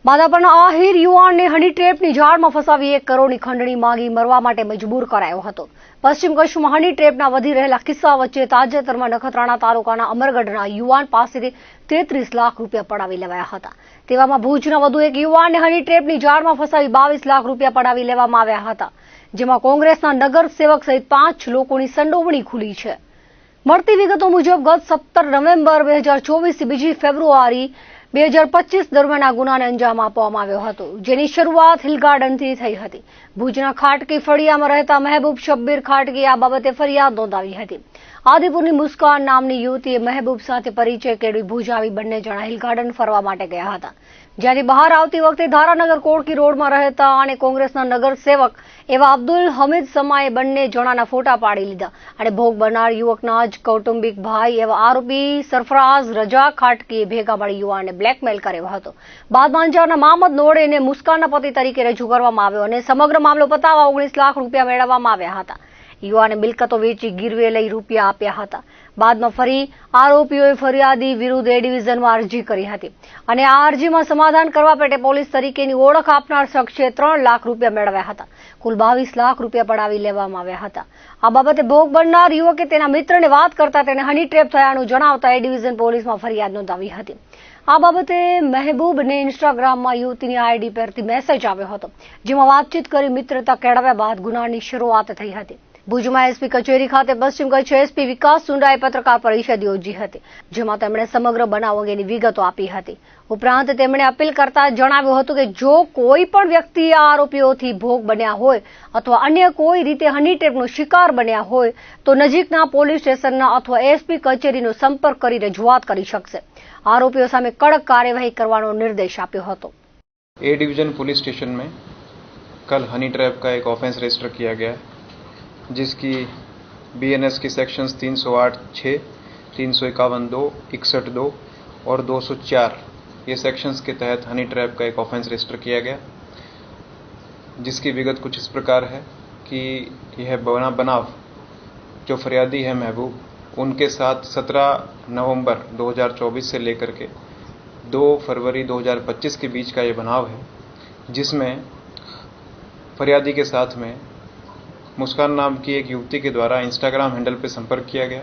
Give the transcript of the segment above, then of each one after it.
માધાપરના આહિર યુવાનને હની ટ્રેપની જાળમાં ફસાવી 1 કરોડની ખંડણી માંગી મરવા માટે મજબૂર કરાયો હતો। પશ્ચિમ કચ્છમાં હની ટ્રેપના વધી રહેલા કિસ્સા વચ્ચે તાજેતરમાં નખત્રાણા તાલુકાના અમરગઢના યુવાન પાસેથી 33 લાખ રૂપિયા પડાવી લેવાયા હતા। તેવામાં ભુજના વધુ એક યુવાનને હની ટ્રેપની જાળમાં ફસાવી 22 લાખ રૂપિયા પડાવી લેવામાં આવ્યા હતા, જેમાં કોંગ્રેસના નગર સેવક સહિત 5 લોકોની સંડોવણી ખુલી છે। મળતી વિગતો મુજબ ગત 17 નવેમ્બર 2024 થી 2 ફેબ્રુઆરી 2025 દરમિયાન આ ગુનાને અંજામ આપવામાં આવ્યો હતો, જેની શરૂઆત હિલ ગાર્ડનથી થઈ હતી। ભુજના ખાટકી ફળિયામાં રહેતા મહેબૂબ શબ્બીર ખાટકીએ આ બાબતે ફરિયાદ નોંધાવી હતી। આદિપુરની મુસ્કાન નામની યુવતીએ મહેબૂબ સાથે પરિચય કેળવી ભુજ આવી બંને જણા હિલ ગાર્ડન ફરવા માટે ગયા હતા, જ્યાંથી બહાર આવતી વખતે ધારાનગર કોટકી રોડમાં રહેતા અને કોંગ્રેસના નગર સેવક એવા અબ્દુલ હમીદ સમાએ બંને જણાના ફોટા પાડી લીધા અને ભોગ બનનાર યુવકના જ કૌટુંબિક ભાઈ એવા આરોપી સરફરાઝ રજા ખાટકીએ ભેગા મળી યુવાનને બ્લેકમેલ કર્યો હતો। બાદમાં અંજારના મહમદ નોડેને મુસ્કાનના પતિ તરીકે રજૂ કરવામાં આવ્યો અને સમગ્ર મામલો પતાવવા 19 લાખ રૂપિયા મેળવવામાં આવ્યા હતા। યુવાને મિલકતો વેચી ગીરવે લઈ રૂપિયા આપ્યા હતા। બાદમાં ફરી આરોપીઓએ ફરિયાદી વિરુદ્ધ એ ડિવિઝનમાં અરજી કરી હતી અને આ અરજીમાં સમાધાન કરવા પેટે પોલીસ તરીકેની ઓળખ આપનાર શખ્સે 3 લાખ રૂપિયા મેળવ્યા હતા। કુલ 22 લાખ રૂપિયા પડાવી લેવામાં આવ્યા હતા। આ બાબતે ભોગ બનનાર યુવકે તેના મિત્રને વાત કરતા તેને હની ટ્રેપ થયાનું જણાવતા એ ડિવિઝન પોલીસમાં ફરિયાદ નોંધાવી હતી। આ બાબતે મહેબૂબને ઇન્સ્ટાગ્રામમાં યુવતીની આઈડી પરથી મેસેજ આવ્યો હતો, જેમાં વાતચીત કરી મિત્રતા કેળવ્યા બાદ ગુનાની શરૂઆત થઈ હતી। ભુજમાં એસપી કચેરી ખાતે પશ્ચિમ કચ્છ એસપી વિકાસ સુંડાએ પત્રકાર પરિષદ યોજી હતી, જેમાં તેમણે સમગ્ર બનાવ અંગેની વિગતો આપી હતી। ઉપરાંત તેમણે અપીલ કરતા જણાવ્યું હતું કે જો કોઈ પણ વ્યક્તિ આ આરોપીઓથી ભોગ બન્યા હોય અથવા અન્ય કોઈ રીતે હની ટ્રેપનો શિકાર બન્યા હોય તો નજીકના પોલીસ સ્ટેશનના અથવા એસપી કચેરીનો સંપર્ક કરી રજૂઆત કરી શકશે। આરોપીઓ સામે કડક કાર્યવાही કરવાનો निर्देश આપ્યો હતો। ए डिवीजन पुलिस स्टेशन में कल हनी ट्रैप का एक ऑफेंस रजिस्टर किया गया है, जिसकी बीएनएस की सेक्शंस 308(6), 351(2), 61(2) और 204 ये सेक्शंस के तहत हनी ट्रैप का एक ऑफेंस रजिस्टर किया गया, जिसकी विगत कुछ इस प्रकार है कि यह बनाव जो फरियादी है महबूब, उनके साथ 17 नवंबर 2024 से लेकर के 2 फरवरी 2025 के बीच का ये बनाव है, जिसमें फरियादी के साथ में मुस्कान नाम की एक युवती के द्वारा इंस्टाग्राम हैंडल पर संपर्क किया गया।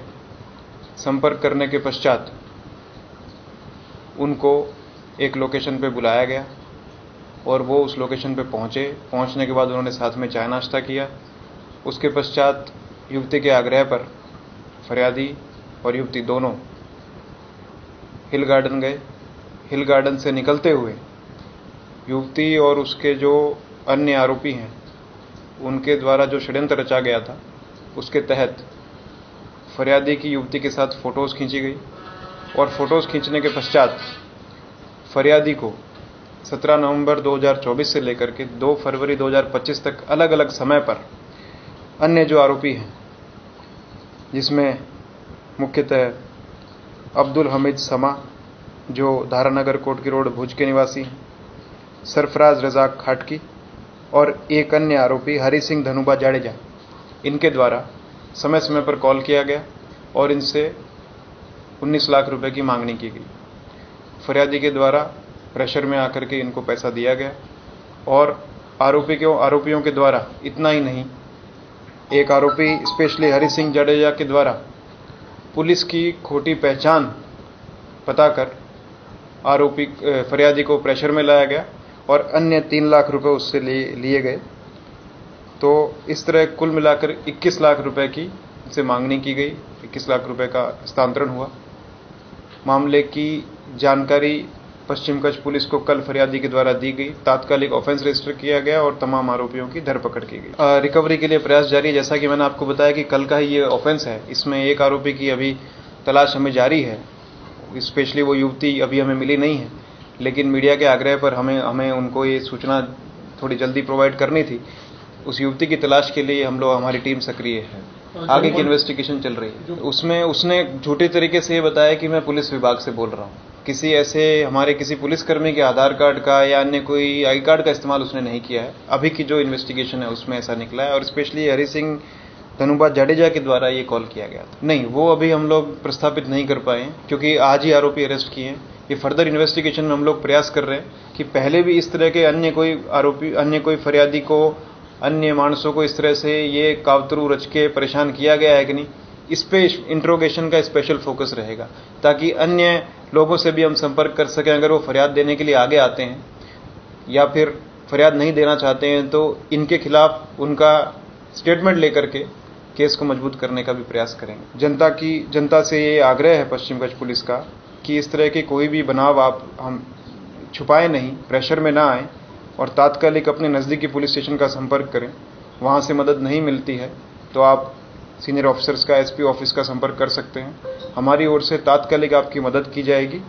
संपर्क करने के पश्चात उनको एक लोकेशन पे बुलाया गया और वो उस लोकेशन पे पहुंचे। पहुंचने के बाद उन्होंने साथ में चाय नाश्ता किया। उसके पश्चात युवती के आग्रह पर फरियादी और युवती दोनों हिल गार्डन गए। हिल गार्डन से निकलते हुए युवती और उसके जो अन्य आरोपी हैं उनके द्वारा जो षड्यंत्र रचा गया था, उसके तहत फरियादी की युवती के साथ फ़ोटोज़ खींची गई और फ़ोटोज़ खींचने के पश्चात फरियादी को 17 नवंबर 2024 से लेकर के 2 फरवरी 2025 तक अलग अलग समय पर अन्य जो आरोपी हैं, जिसमें मुख्यतः अब्दुल हमीद समा जो धारानगर कोटकी रोड भुज के निवासी हैं, सरफराज रजा खाटकी और एक अन्य आरोपी हरी सिंह धनुबा जाडेजा, इनके द्वारा समय समय पर कॉल किया गया और इनसे 19 लाख रुपए की मांगनी की गई। फरियादी के द्वारा प्रेशर में आकर के इनको पैसा दिया गया और आरोपियों के द्वारा इतना ही नहीं, एक आरोपी स्पेशली हरी सिंह जाडेजा के द्वारा पुलिस की खोटी पहचान बताकर फरियादी को प्रेशर में लाया गया और अन्य 3 लाख रुपए उससे लिए गए। तो इस तरह कुल मिलाकर 21 लाख रुपए की से मांगनी की गई। 21 लाख रुपए का हस्तांतरण हुआ। मामले की जानकारी पश्चिम कच्छ पुलिस को कल फरियादी के द्वारा दी गई। तात्कालिक ऑफेंस रजिस्टर किया गया और तमाम आरोपियों की धरपकड़ की गई। रिकवरी के लिए प्रयास जारी है। जैसा कि मैंने आपको बताया कि कल का ही ये ऑफेंस है, इसमें एक आरोपी की अभी तलाश हमें जारी है। स्पेशली वो युवती अभी हमें मिली नहीं है, लेकिन मीडिया के आग्रह पर हमें उनको ये सूचना थोड़ी जल्दी प्रोवाइड करनी थी। उस युवती की तलाश के लिए हमारी टीम सक्रिय है। आगे की इन्वेस्टिगेशन चल रही है। उसमें उसने झूठे तरीके से ये बताया कि मैं पुलिस विभाग से बोल रहा हूँ। किसी पुलिसकर्मी के आधार कार्ड का या अन्य कोई आई कार्ड का इस्तेमाल उसने नहीं किया है। अभी की जो इन्वेस्टिगेशन है उसमें ऐसा निकला है और स्पेशली हरी सिंह धनुबा जाडेजा के द्वारा ये कॉल किया गया था। नहीं, वो अभी हम लोग प्रस्थापित नहीं कर पाए क्योंकि आज ही आरोपी अरेस्ट किए हैं। ये फर्दर इन्वेस्टिगेशन में हम लोग प्रयास कर रहे हैं कि पहले भी इस तरह के अन्य कोई आरोपी, अन्य कोई फरियादी को, अन्य मानसों को इस तरह से ये कावतरू रच के परेशान किया गया है कि नहीं, इस पे इंट्रोगेशन का स्पेशल फोकस रहेगा, ताकि अन्य लोगों से भी हम संपर्क कर सकें। अगर वो फरियाद देने के लिए आगे आते हैं या फिर फरियाद नहीं देना चाहते हैं तो इनके खिलाफ उनका स्टेटमेंट लेकर के केस को मजबूत करने का भी प्रयास करेंगे। जनता से ये आग्रह है पश्चिम कच्छ पुलिस का कि इस तरह के कोई भी बनाव हम छुपाएं नहीं, प्रेशर में ना आए और तात्कालिक अपने नज़दीकी पुलिस स्टेशन का संपर्क करें। वहां से मदद नहीं मिलती है तो आप सीनियर ऑफिसर्स का, एसपी ऑफिस का संपर्क कर सकते हैं। हमारी ओर से तात्कालिक आपकी मदद की जाएगी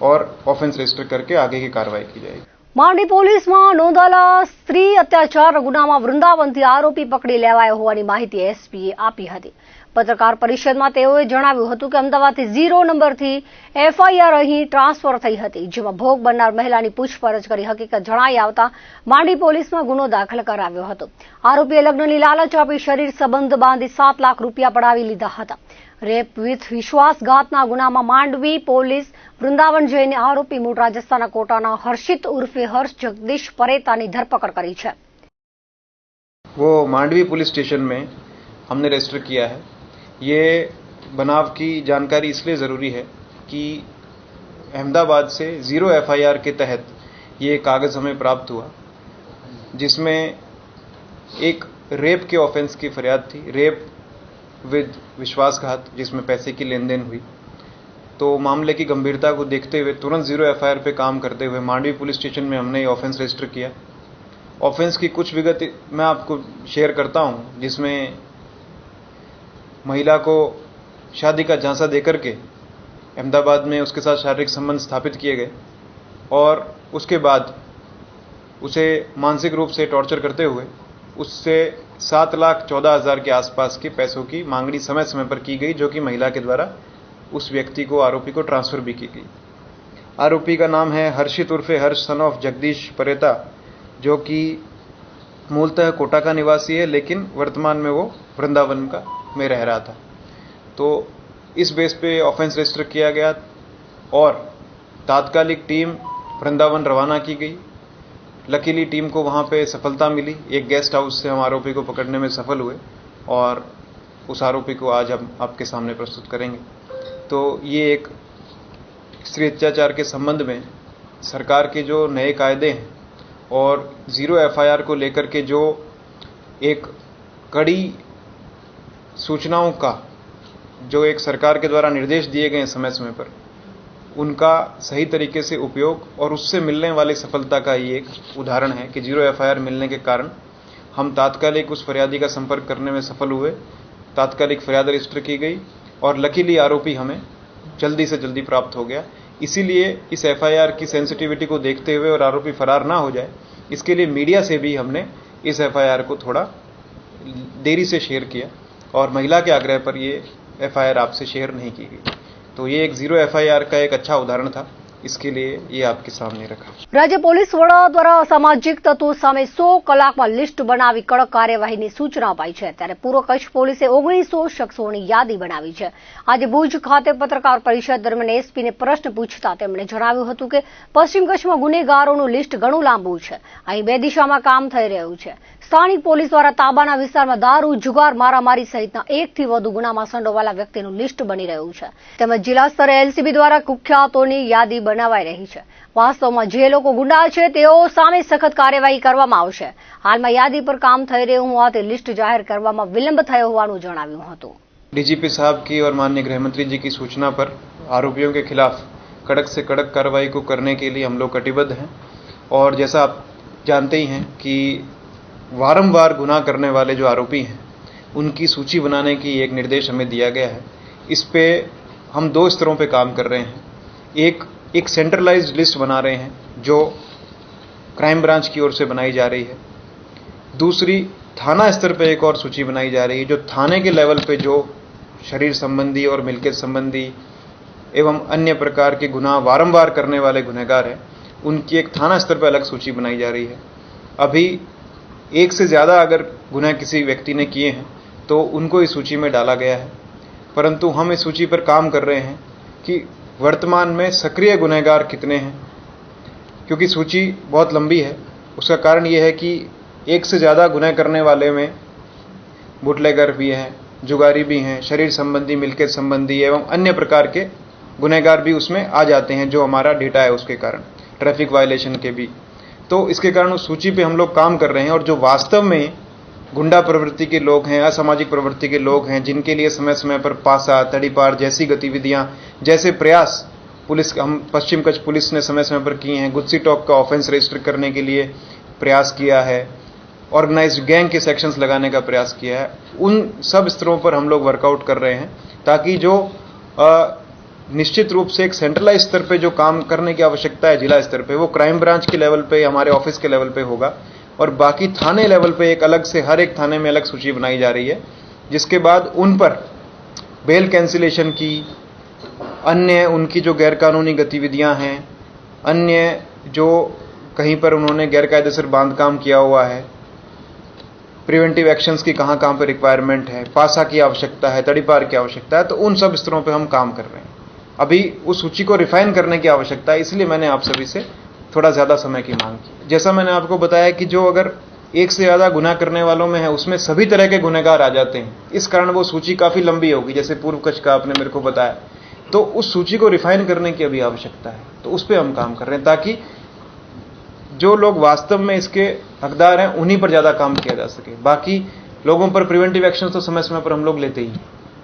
और ऑफेंस रजिस्टर करके आगे की कार्रवाई की जाएगी। માંડવી પોલીસમાં નોંધાયેલા સ્ત્રી અત્યાચાર ગુનામાં વૃંદાવનથી આરોપી પકડી લેવાયો હોવાની માહિતી એસપીએ આપી હતી। પત્રકાર પરિષદમાં તેઓએ જણાવ્યું હતું કે અમદાવાદથી 0 નંબરથી એફઆઈઆર અહીં ટ્રાન્સફર થઈ હતી, જેમાં ભોગ બનનાર મહિલાની પૂછપરછ કરી હકીકત જણાઈ આવતા માંડવી પોલીસમાં ગુનો દાખલ કરાવ્યો હતો। આરોપીએ લગ્નની લાલચ આપી શરીર સંબંધ બાંધી 7 લાખ રૂપિયા પડાવી લીધા હતા। રેપ વિથ વિશ્વાસઘાતના ગુનામાં માંડવી પોલીસ વૃંદાવન જઈને આરોપી મૂળ રાજસ્થાનના કોટાના હર્ષિત ઉર્ફે હર્ષ જગદીશ પરેતાની ધરપકડ કરી છે। वो मांडवी पुलिस स्टेशन में हमने रजिस्टर किया है। ये बनाव की जानकारी इसलिए ज़रूरी है कि अहमदाबाद से 0 एफआईआर के तहत ये कागज़ हमें प्राप्त हुआ, जिसमें एक रेप के ऑफेंस की फरियाद थी, रेप विद विश्वासघात, जिसमें पैसे की लेन देन हुई। तो मामले की गंभीरता को देखते हुए तुरंत 0 एफआईआर पे काम करते हुए मांडवी पुलिस स्टेशन में हमने ये ऑफेंस रजिस्टर किया। ऑफेंस की कुछ विगत मैं आपको शेयर करता हूं, जिसमें महिला को शादी का झांसा देकर के अहमदाबाद में उसके साथ शारीरिक संबंध स्थापित किए गए और उसके बाद उसे मानसिक रूप से टॉर्चर करते हुए उससे 7,14,000 के आसपास के पैसों की मांगनी समय समय पर की गई, जो कि महिला के द्वारा उस व्यक्ति को, आरोपी को ट्रांसफर भी की गई। आरोपी का नाम है हर्षित उर्फे हर्ष सन ऑफ जगदीश परेता, जो कि मूलतः कोटा का निवासी है, लेकिन वर्तमान में वो वृंदावन में रह रहा था। तो इस बेस पे ऑफेंस रजिस्टर किया गया और तात्कालिक टीम वृंदावन रवाना की गई। लकीली टीम को वहाँ पे सफलता मिली। एक गेस्ट हाउस से हम आरोपी को पकड़ने में सफल हुए और उस आरोपी को आज हम आपके सामने प्रस्तुत करेंगे। तो ये एक स्त्री अत्याचार के संबंध में सरकार के जो नए कायदे हैं और 0 एफआईआर को लेकर के जो एक कड़ी सूचनाओं का जो एक सरकार के द्वारा निर्देश दिए गए समय समय पर, उनका सही तरीके से उपयोग और उससे मिलने वाली सफलता का ये एक उदाहरण है कि 0 एफआईआर मिलने के कारण हम तात्कालिक उस फरियादी का संपर्क करने में सफल हुए, तात्कालिक फरियाद रजिस्टर की गई और लकीली आरोपी हमें जल्दी से जल्दी प्राप्त हो गया। इसीलिए इस एफआईआर की सेंसिटिविटी को देखते हुए और आरोपी फरार ना हो जाए, इसके लिए मीडिया से भी हमने इस एफआईआर को थोड़ा देरी से शेयर किया और महिला के आग्रह पर ये एफआईआर आपसे शेयर नहीं की गई। तो ये एक 0 एफआईआर का एक अच्छा उदाहरण था, इसके लिए ये आपके सामने रखा। राज्य पोलीस वડા દ્વારા સામાજિક તત્વો સામે 100 કલાકમાં લિસ્ટ બનાવી કડક કાર્યવાહીની સૂચના અપાઈ છે, ત્યારે પૂર્વ કચ્છ પોલીસે 1900 શખ્સોની યાદી બનાવી છે। આજે ભુજ ખાતે પત્રકાર પરિષદ દરમિયાન એસપીને પ્રશ્ન પૂછતા તેમણે જણાવ્યું હતું કે પશ્ચિમ કચ્છમાં ગુનેગારોનું લિસ્ટ ઘણું લાંબુ છે। અહીં 2 દિશામાં કામ થઈ રહ્યું છે। સ્થાનિક પોલીસ દ્વારા તાબાના વિસ્તારમાં દારૂ, જુગાર, મારામારી સહિતના 1 થી વધુ ગુનામાં સંડોવાયેલા વ્યક્તિનું લિસ્ટ બની રહ્યું છે। તેમજ જિલ્લા સ્તરે એલસીબી દ્વારા કુખ્યાતોની યાદી બનાવાઈ રહી છે। વાસ્તવમાં જે લોકો ગુંડા છે તેઓ સામે સખત કાર્યવાહી કરવામાં આવશે। હાલમાં યાદી પર કામ થઈ રહ્યું હોવાથી લિસ્ટ જાહેર કરવામાં વિલંબ થયો હોવાનું જણાવ્યું હતું। डीजीपी साहब की और माननीय गृह मंत्री जी की सूचना पर आरोपियों के खिलाफ कड़क से कड़क कार्रवाई को करने के लिए हम लोग कटिबद्ध हैं। और जैसा आप जानते ही हैं कि वारंवार गुनाह करने वाले जो आरोपी हैं उनकी सूची बनाने की एक निर्देश हमें दिया गया है। इस पे हम 2 स्तरों पे काम कर रहे हैं। एक सेंट्रलाइज्ड लिस्ट बना रहे हैं जो क्राइम ब्रांच की ओर से बनाई जा रही है। दूसरी थाना स्तर पे एक और सूची बनाई जा रही है, जो थाने के लेवल पे जो शरीर संबंधी और मिल्कियत संबंधी एवं अन्य प्रकार के गुनाह वारंवार करने वाले गुनहगार हैं, उनकी एक थाना स्तर पर अलग सूची बनाई जा रही है। अभी 1 से ज़्यादा अगर गुनाह किसी व्यक्ति ने किए हैं तो उनको इस सूची में डाला गया है, परंतु हम इस सूची पर काम कर रहे हैं कि वर्तमान में सक्रिय गुनहगार कितने हैं, क्योंकि सूची बहुत लंबी है। उसका कारण यह है कि एक से ज़्यादा गुनह करने वाले में बुटलेगर भी हैं, जुगारी भी हैं, शरीर संबंधी, मिलकियत संबंधी एवं अन्य प्रकार के गुनहगार भी उसमें आ जाते हैं, जो हमारा डेटा है उसके कारण, ट्रैफिक वायलेशन के भी। तो इसके कारण उस सूची पे हम लोग काम कर रहे हैं। और जो वास्तव में गुंडा प्रवृत्ति के लोग हैं, असामाजिक प्रवृत्ति के लोग हैं, जिनके लिए समय समय पर पासा, तड़ीपार जैसी गतिविधियां, जैसे प्रयास हम पश्चिम कच्छ पुलिस ने समय समय पर किए हैं, गुत्सी टॉक का ऑफेंस रजिस्टर करने के लिए प्रयास किया है, ऑर्गेनाइज्ड गैंग के सेक्शंस लगाने का प्रयास किया है, उन सब स्तरों पर हम लोग वर्कआउट कर रहे हैं, ताकि जो निश्चित रूप से एक सेंट्रलाइज स्तर पे जो काम करने की आवश्यकता है जिला स्तर पे, वो क्राइम ब्रांच के लेवल पे, हमारे ऑफिस के लेवल पे होगा। और बाकी थाने लेवल पे एक अलग से हर एक थाने में अलग सूची बनाई जा रही है, जिसके बाद उन पर बेल कैंसिलेशन की, अन्य उनकी जो गैरकानूनी गतिविधियां हैं, अन्य जो कहीं पर उन्होंने गैरकायदेसर बांधकाम किया हुआ है, प्रिवेंटिव एक्शंस की कहां कहां पर रिक्वायरमेंट है, पासा की आवश्यकता है, तड़ीपार की आवश्यकता है, तो उन सब स्तरों पे हम काम कर रहे हैं। अभी उस सूची को रिफाइन करने की आवश्यकता है, इसलिए मैंने आप सभी से थोड़ा ज्यादा समय की मांग की। जैसा मैंने आपको बताया कि जो अगर एक से ज्यादा गुनाह करने वालों में है, उसमें सभी तरह के गुनहगार आ जाते हैं, इस कारण वो सूची काफी लंबी होगी, जैसे पूर्व कच्छ का आपने मेरे को बताया। तो उस सूची को रिफाइन करने की अभी आवश्यकता है, तो उस पर हम काम कर रहे हैं, ताकि जो लोग वास्तव में इसके हकदार हैं उन्हीं पर ज्यादा काम किया जा सके। बाकी लोगों पर प्रिवेंटिव एक्शन तो समय समय पर हम लोग लेते ही हैं।